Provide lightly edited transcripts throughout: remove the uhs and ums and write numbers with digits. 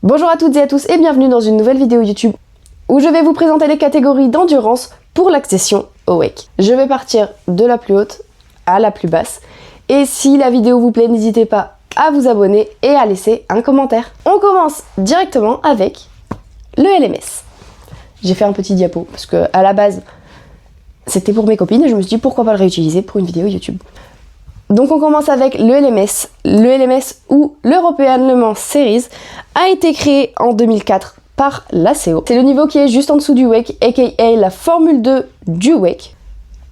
Bonjour à toutes et à tous et bienvenue dans une nouvelle vidéo YouTube où je vais vous présenter les catégories d'endurance pour l'accession au WEC. Je vais partir de la plus haute à la plus basse et si la vidéo vous plaît, n'hésitez pas à vous abonner et à laisser un commentaire. On commence directement avec le LMS. J'ai fait un petit diapo parce que à la base c'était pour mes copines et je me suis dit pourquoi pas le réutiliser pour une vidéo YouTube. Donc on commence avec le LMS. Le LMS ou l'European Le Mans Series a été créé en 2004 par l'ACO. C'est le niveau qui est juste en dessous du WEC, aka la Formule 2 du WEC.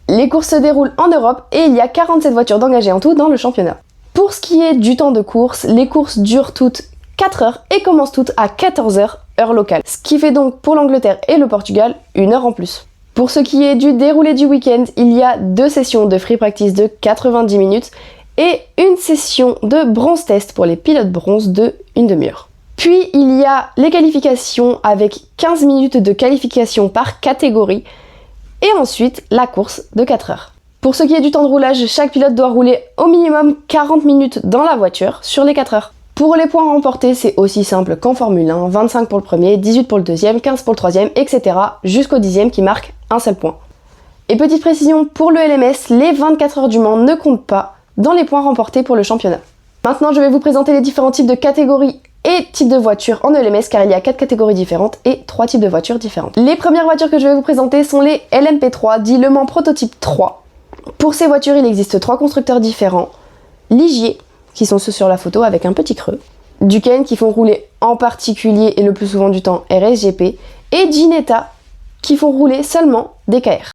Les courses se déroulent en Europe et il y a 47 voitures d'engagées en tout dans le championnat. Pour ce qui est du temps de course, les courses durent toutes 4 heures et commencent toutes à 14 heures, heure locale. Ce qui fait donc pour l'Angleterre et le Portugal une heure en plus. Pour ce qui est du déroulé du week-end, il y a 2 sessions de free practice de 90 minutes et une session de bronze test pour les pilotes bronze de une demi-heure. Puis il y a les qualifications avec 15 minutes de qualification par catégorie et ensuite la course de 4 heures. Pour ce qui est du temps de roulage, chaque pilote doit rouler au minimum 40 minutes dans la voiture sur les 4 heures. Pour les points remportés, c'est aussi simple qu'en Formule 1, 25 pour le premier, 18 pour le deuxième, 15 pour le troisième, etc. jusqu'au 10e qui marque un seul point. Et petite précision, pour le LMS, les 24 heures du Mans ne comptent pas dans les points remportés pour le championnat. Maintenant, je vais vous présenter les différents types de catégories et types de voitures en LMS car il y a 4 catégories différentes et 3 types de voitures différentes. Les premières voitures que je vais vous présenter sont les LMP3, dit Le Mans Prototype 3. Pour ces voitures, il existe 3 constructeurs différents. Ligier, qui sont ceux sur la photo avec un petit creux, Duquesne qui font rouler en particulier et le plus souvent du temps RSGP, et Ginetta qui font rouler seulement des KR.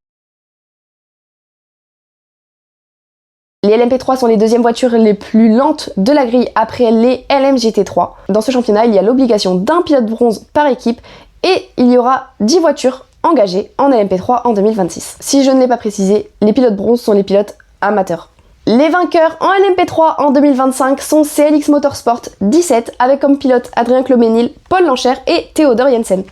Les LMP3 sont les deuxièmes voitures les plus lentes de la grille après les LMGT3. Dans ce championnat, il y a l'obligation d'un pilote bronze par équipe et il y aura 10 voitures engagées en LMP3 en 2026. Si je ne l'ai pas précisé, les pilotes bronze sont les pilotes amateurs. Les vainqueurs en LMP3 en 2025 sont CLX Motorsport 17 avec comme pilote Adrien Cloménil, Paul Lanchère et Théodore Jensen.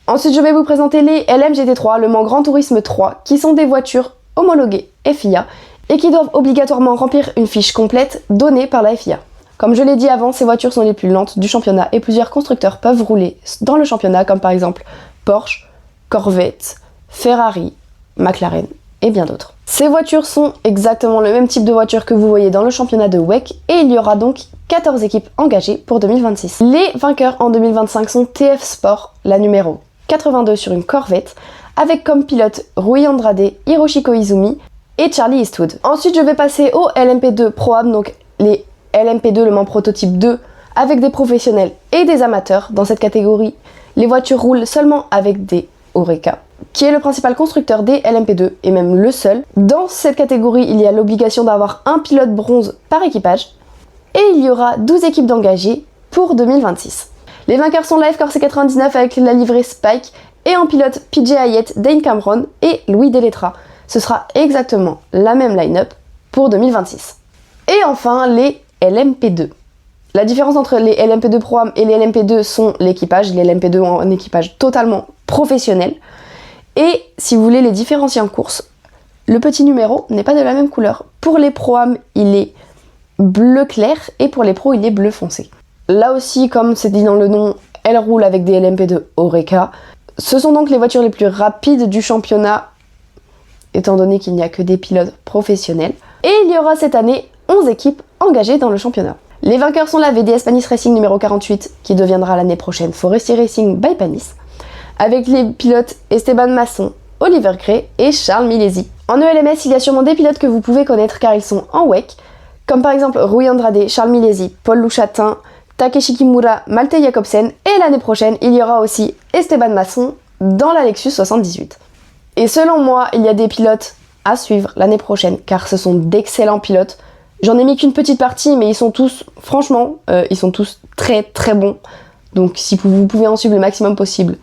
Ensuite, je vais vous présenter les LMGT3, Le Mans Grand Tourisme 3, qui sont des voitures homologuées FIA et qui doivent obligatoirement remplir une fiche complète donnée par la FIA. Comme je l'ai dit avant, ces voitures sont les plus lentes du championnat et plusieurs constructeurs peuvent rouler dans le championnat comme par exemple Porsche, Corvette, Ferrari, McLaren et bien d'autres. Ces voitures sont exactement le même type de voiture que vous voyez dans le championnat de WEC et il y aura donc 14 équipes engagées pour 2026. Les vainqueurs en 2025 sont TF Sport, la numéro 82 sur une Corvette, avec comme pilote Rui Andrade, Hiroshi Koizumi et Charlie Eastwood. Ensuite, je vais passer au LMP2 Pro-Am, donc les LMP2 Le Mans Prototype 2, avec des professionnels et des amateurs. Dans cette catégorie, les voitures roulent seulement avec des Oreca, qui est le principal constructeur des LMP2 et même le seul. Dans cette catégorie, il y a l'obligation d'avoir un pilote bronze par équipage et il y aura 12 équipes d'engagés pour 2026. Les vainqueurs sont la F-Corse 99 avec la livrée Spike et en pilote PJ Hayet, Dane Cameron et Louis Deletra. Ce sera exactement la même line-up pour 2026. Et enfin, les LMP2. La différence entre les LMP2 Pro-Am et les LMP2 sont l'équipage. Les LMP2 ont un équipage totalement professionnel. Et si vous voulez les différencier en course, le petit numéro n'est pas de la même couleur. Pour les Pro-Am, il est bleu clair et pour les Pros, il est bleu foncé. Là aussi, comme c'est dit dans le nom, elles roulent avec des LMP2 Oreca. Ce sont donc les voitures les plus rapides du championnat, étant donné qu'il n'y a que des pilotes professionnels. Et il y aura cette année 11 équipes engagées dans le championnat. Les vainqueurs sont la VDS Panis Racing numéro 48, qui deviendra l'année prochaine Forestier Racing by Panis, avec les pilotes Esteban Masson, Oliver Gray et Charles Milesi. En ELMS, il y a sûrement des pilotes que vous pouvez connaître car ils sont en WEC, comme par exemple Rui Andrade, Charles Milesi, Paul Louchatin, Takeshi Kimura, Malte Jakobsen, et l'année prochaine, il y aura aussi Esteban Masson dans la Lexus 78. Et selon moi, il y a des pilotes à suivre l'année prochaine, car ce sont d'excellents pilotes. J'en ai mis qu'une petite partie, mais ils sont tous, franchement, ils sont tous très très bons. Donc si vous pouvez en suivre le maximum possible,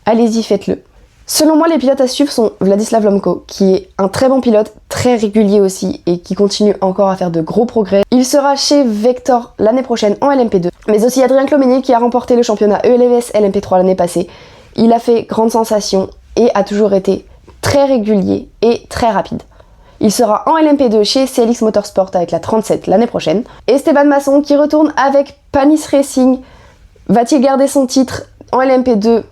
allez-y, faites-le. Selon moi, les pilotes à suivre sont Vladislav Lomko, qui est un très bon pilote, très régulier aussi, et qui continue encore à faire de gros progrès. Il sera chez Vector l'année prochaine en LMP2. Mais aussi Adrien Cloménil, qui a remporté le championnat ELVS LMP3 l'année passée. Il a fait grande sensation et a toujours été très régulier et très rapide. Il sera en LMP2 chez CLX Motorsport avec la 37 l'année prochaine. Esteban Masson qui retourne avec Panis Racing Va-t-il garder son titre en LMP2?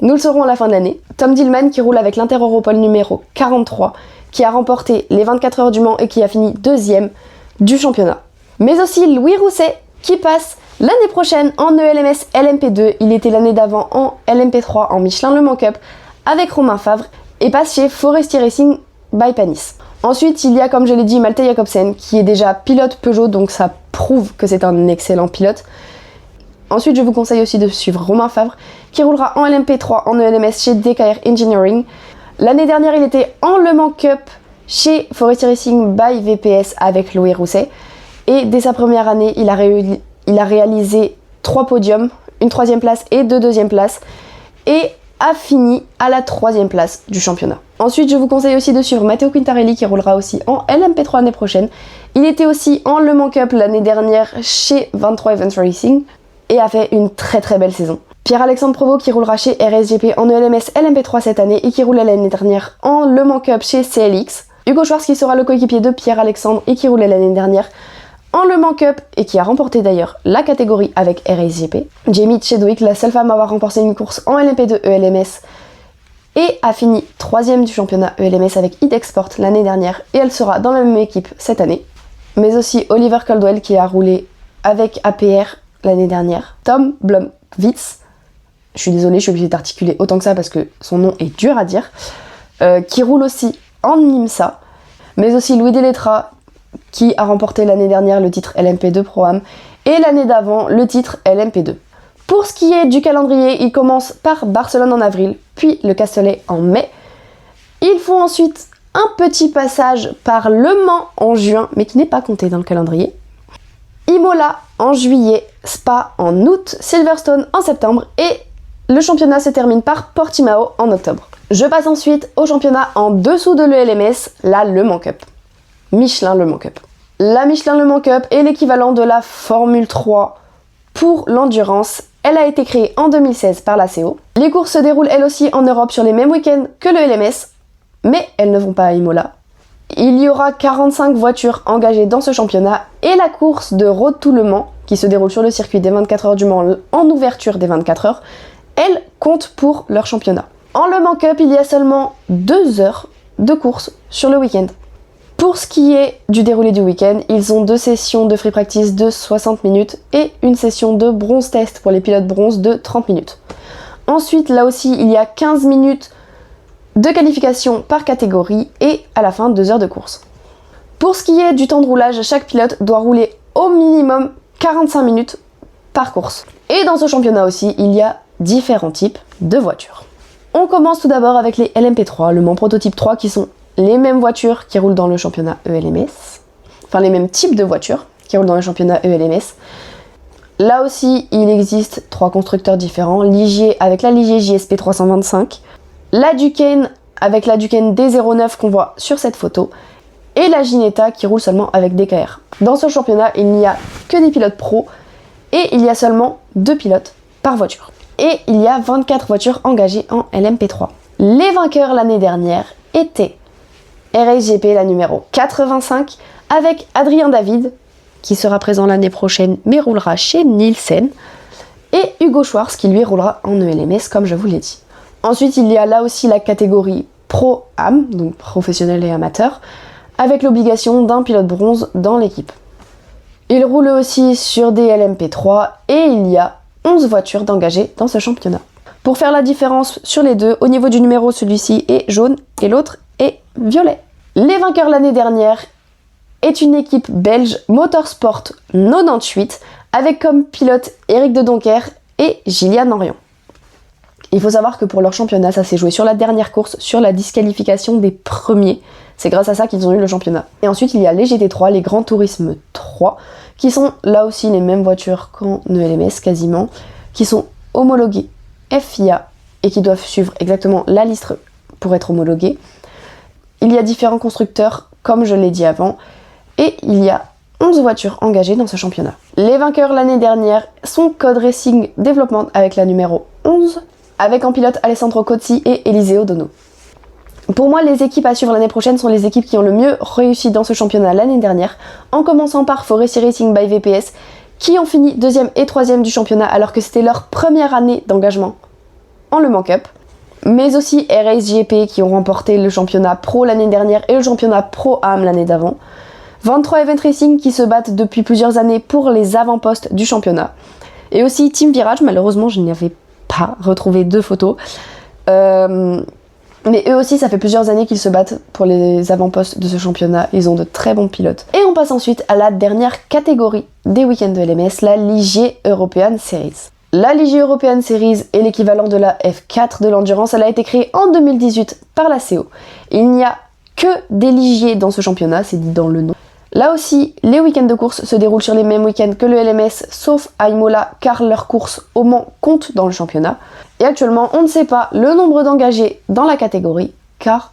Nous le saurons à la fin de l'année. Tom Dillman qui roule avec l'Inter Europol numéro 43, qui a remporté les 24 heures du Mans et qui a fini 2e du championnat. Mais aussi Louis Rousset qui passe l'année prochaine en ELMS LMP2. Il était l'année d'avant en LMP3 en Michelin Le Mans Cup avec Romain Favre et passe chez Forestier Racing by Panis. Ensuite, il y a, comme je l'ai dit, Malte Jakobsen qui est déjà pilote Peugeot, donc ça prouve que c'est un excellent pilote. Ensuite, je vous conseille aussi de suivre Romain Favre qui roulera en LMP3 en ELMS chez DKR Engineering. L'année dernière, il était en Le Mans Cup chez Forestier Racing by VPS avec Louis Rousset. Et dès sa première année, il a réalisé 3 podiums, une 3e place et 2 2e places, et a fini à la 3e place du championnat. Ensuite, je vous conseille aussi de suivre Matteo Quintarelli qui roulera aussi en LMP3 l'année prochaine. Il était aussi en Le Mans Cup l'année dernière chez 23 Events Racing et a fait une très très belle saison. Pierre-Alexandre Provost qui roulera chez RSGP en ELMS LMP3 cette année et qui roulait l'année dernière en Le Mans Cup chez CLX. Hugo Schwartz qui sera le coéquipier de Pierre-Alexandre et qui roulait l'année dernière en Le Mans Cup et qui a remporté d'ailleurs la catégorie avec RSGP. Jamie Chadwick, la seule femme à avoir remporté une course en LMP2 ELMS et a fini 3e du championnat ELMS avec Idexport l'année dernière et elle sera dans la même équipe cette année. Mais aussi Oliver Caldwell qui a roulé avec APR l'année dernière. Tom Blomqvist, je suis désolée, je suis obligée d'articuler autant que ça parce que son nom est dur à dire, qui roule aussi en IMSA, mais aussi Louis Deletra qui a remporté l'année dernière le titre LMP2 Pro-Am et l'année d'avant le titre LMP2. Pour ce qui est du calendrier, il commence par Barcelone en avril, puis le Castellet en mai. Ils font ensuite un petit passage par Le Mans en juin, mais qui n'est pas compté dans le calendrier. Imola en juillet, Spa en août, Silverstone en septembre et le championnat se termine par Portimao en octobre. Je passe ensuite au championnat en dessous de l'ELMS, la Le Mans Cup. Michelin Le Mans Cup. La Michelin Le Mans Cup est l'équivalent de la Formule 3 pour l'endurance. Elle a été créée en 2016 par la CO. Les courses se déroulent elles aussi en Europe sur les mêmes week-ends que le LMS, mais elles ne vont pas à Imola. Il y aura 45 voitures engagées dans ce championnat et la course de Road to Le Mans, qui se déroule sur le circuit des 24 heures du Mans en ouverture des 24 heures, elle compte pour leur championnat. En Le Mans Cup, il y a seulement 2 heures de course sur le week-end. Pour ce qui est du déroulé du week-end, ils ont 2 sessions de free practice de 60 minutes et une session de bronze test pour les pilotes bronze de 30 minutes. Ensuite, là aussi, il y a 15 minutes de qualification par catégorie et à la fin 2 heures de course. Pour ce qui est du temps de roulage, chaque pilote doit rouler au minimum 45 minutes par course. Et dans ce championnat aussi, il y a différents types de voitures. On commence tout d'abord avec les LMP3, le Mans Prototype 3, qui sont les mêmes voitures qui roulent dans le championnat ELMS, enfin les mêmes types de voitures qui roulent dans le championnat ELMS. Là aussi, il existe 3 constructeurs différents, Ligier avec la Ligier JSP 325, la Duquesne avec la Duquesne D09 qu'on voit sur cette photo, et la Ginetta qui roule seulement avec DKR. Dans ce championnat, il n'y a que des pilotes pro et il y a seulement 2 pilotes par voiture. Et il y a 24 voitures engagées en LMP3. Les vainqueurs l'année dernière étaient RSGP, la numéro 85, avec Adrien David, qui sera présent l'année prochaine mais roulera chez Nielsen, et Hugo Schwartz qui lui roulera en ELMS comme je vous l'ai dit. Ensuite, il y a là aussi la catégorie Pro-Am, donc professionnel et amateur, avec l'obligation d'un pilote bronze dans l'équipe. Il roule aussi sur des LMP3 et il y a 11 voitures d'engagées dans ce championnat. Pour faire la différence sur les deux, au niveau du numéro, celui-ci est jaune et l'autre est violet. Les vainqueurs l'année dernière est une équipe belge Motorsport 98 avec comme pilote Eric de Doncker et Gillian Henrion. Il faut savoir que pour leur championnat, ça s'est joué sur la dernière course, sur la disqualification des premiers. C'est grâce à ça qu'ils ont eu le championnat. Et ensuite, il y a les GT3, les Grand Tourisme 3, qui sont là aussi les mêmes voitures qu'en ELMS quasiment, qui sont homologuées FIA et qui doivent suivre exactement la liste pour être homologuées. Il y a différents constructeurs, comme je l'ai dit avant, et il y a 11 voitures engagées dans ce championnat. Les vainqueurs l'année dernière sont Code Racing Development avec la numéro 11, avec en pilote Alessandro Cozzi et Eliseo Dono. Pour moi, les équipes à suivre l'année prochaine sont les équipes qui ont le mieux réussi dans ce championnat l'année dernière, en commençant par Forestier Racing by VPS, qui ont fini 2e et 3e du championnat alors que c'était leur première année d'engagement en Le Mans Cup. Mais aussi RSGP qui ont remporté le championnat pro l'année dernière et le championnat Pro-Am l'année d'avant. 23 Event Racing qui se battent depuis plusieurs années pour les avant-postes du championnat. Et aussi Team Virage, malheureusement je n'avais pas retrouvé de photos. Mais eux aussi ça fait plusieurs années qu'ils se battent pour les avant-postes de ce championnat. Ils ont de très bons pilotes. Et on passe ensuite à la dernière catégorie des week-ends de LMS, la Ligier European Series. La Ligier European Series est l'équivalent de la F4 de l'endurance. Elle a été créée en 2018 par la CO. Il n'y a que des Ligiers dans ce championnat, c'est dit dans le nom. Là aussi, les week-ends de course se déroulent sur les mêmes week-ends que le LMS, sauf à Imola, car leur course au Mans compte dans le championnat. Et actuellement, on ne sait pas le nombre d'engagés dans la catégorie, car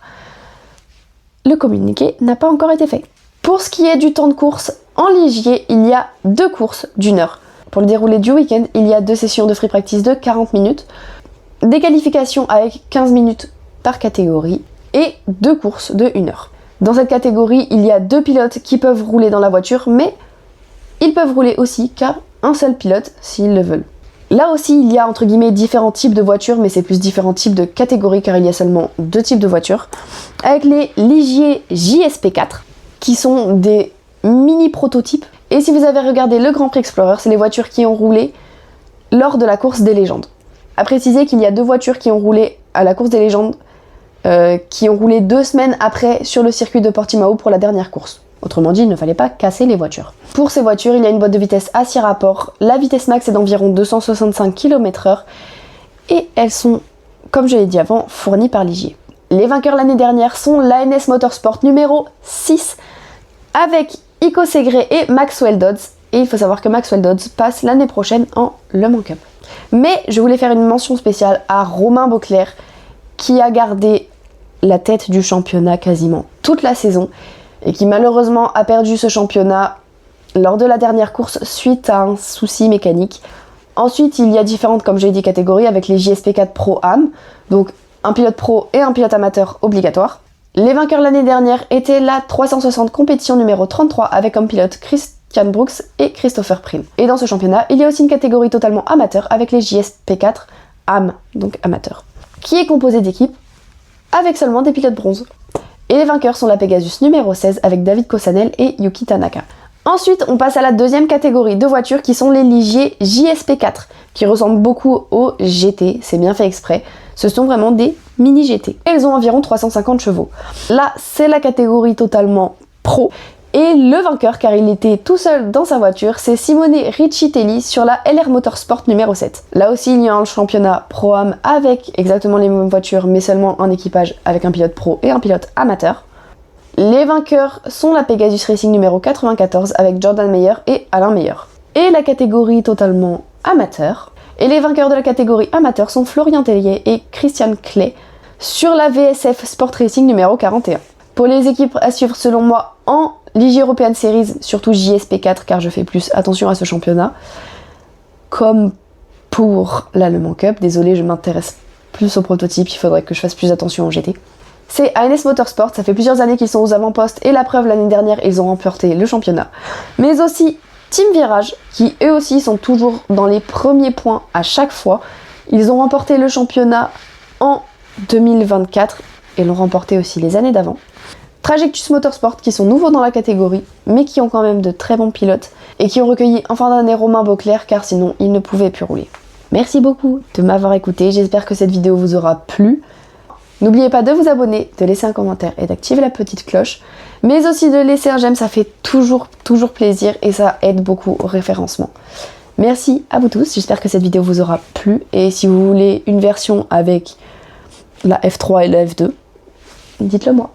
le communiqué n'a pas encore été fait. Pour ce qui est du temps de course, en Ligier, il y a 2 courses d'1 heure. Pour le déroulé du week-end, il y a 2 sessions de free practice de 40 minutes, des qualifications avec 15 minutes par catégorie et 2 courses de 1 heure. Dans cette catégorie, il y a 2 pilotes qui peuvent rouler dans la voiture, mais ils peuvent rouler aussi qu'à un seul pilote s'ils le veulent. Là aussi, il y a entre guillemets différents types de voitures, mais c'est plus différents types de catégories car il y a seulement 2 types de voitures. Avec les Ligier JSP4, qui sont des mini prototypes. Et si vous avez regardé le Grand Prix Explorer, c'est les voitures qui ont roulé lors de la course des légendes. À préciser qu'il y a 2 voitures qui ont roulé à la course des légendes, qui ont roulé 2 semaines après sur le circuit de Portimao pour la dernière course. Autrement dit, il ne fallait pas casser les voitures. Pour ces voitures, il y a une boîte de vitesse à 6 rapports. La vitesse max est d'environ 265 km/h. Et elles sont, comme je l'ai dit avant, fournies par Ligier. Les vainqueurs l'année dernière sont l'ANS Motorsport numéro 6, avec Ico Segre et Maxwell Dodds. Et il faut savoir que Maxwell Dodds passe l'année prochaine en Le Mans Cup. Mais je voulais faire une mention spéciale à Romain Beauclerc, qui a gardé la tête du championnat quasiment toute la saison et qui malheureusement a perdu ce championnat lors de la dernière course suite à un souci mécanique. Ensuite, il y a différentes, comme j'ai dit, catégories avec les JSP4 Pro-Am, donc un pilote pro et un pilote amateur obligatoire. Les vainqueurs l'année dernière étaient la 360 compétition numéro 33 avec comme pilote Christian Brooks et Christopher Prim. Et dans ce championnat, il y a aussi une catégorie totalement amateur avec les JSP4 AM, donc amateur, qui est composée d'équipes avec seulement des pilotes bronze. Et les vainqueurs sont la Pegasus numéro 16 avec David Kossanel et Yuki Tanaka. Ensuite, on passe à la deuxième catégorie de voitures qui sont les Ligier JSP4, qui ressemblent beaucoup aux GT, c'est bien fait exprès. Ce sont vraiment des mini GT. Elles ont environ 350 chevaux. Là, c'est la catégorie totalement pro. Et le vainqueur, car il était tout seul dans sa voiture, c'est Simone Riccitelli sur la LR Motorsport numéro 7. Là aussi, il y a un championnat Pro-Am avec exactement les mêmes voitures, mais seulement un équipage avec un pilote pro et un pilote amateur. Les vainqueurs sont la Pegasus Racing numéro 94 avec Jordan Meyer et Alain Meyer. Et la catégorie totalement amateur. Et les vainqueurs de la catégorie amateur sont Florian Tellier et Christian Clay sur la VSF Sport Racing numéro 41. Pour les équipes à suivre selon moi en Ligier European Series, surtout JSP4 car je fais plus attention à ce championnat, comme pour la Le Mans Cup, désolé je m'intéresse plus au prototype, il faudrait que je fasse plus attention au GT. C'est ANS Motorsport, ça fait plusieurs années qu'ils sont aux avant-postes et la preuve l'année dernière ils ont remporté le championnat. Mais aussi Team Virage qui eux aussi sont toujours dans les premiers points à chaque fois. Ils ont remporté le championnat en 2024 et l'ont remporté aussi les années d'avant. Trajectus Motorsport qui sont nouveaux dans la catégorie mais qui ont quand même de très bons pilotes et qui ont recueilli en fin d'année Romain Beauclerc car sinon ils ne pouvaient plus rouler. Merci beaucoup de m'avoir écouté, j'espère que cette vidéo vous aura plu. N'oubliez pas de vous abonner, de laisser un commentaire et d'activer la petite cloche, mais aussi de laisser un j'aime, ça fait toujours plaisir et ça aide beaucoup au référencement. Merci à vous tous, j'espère que cette vidéo vous aura plu et si vous voulez une version avec la F3 et la F2, dites-le moi.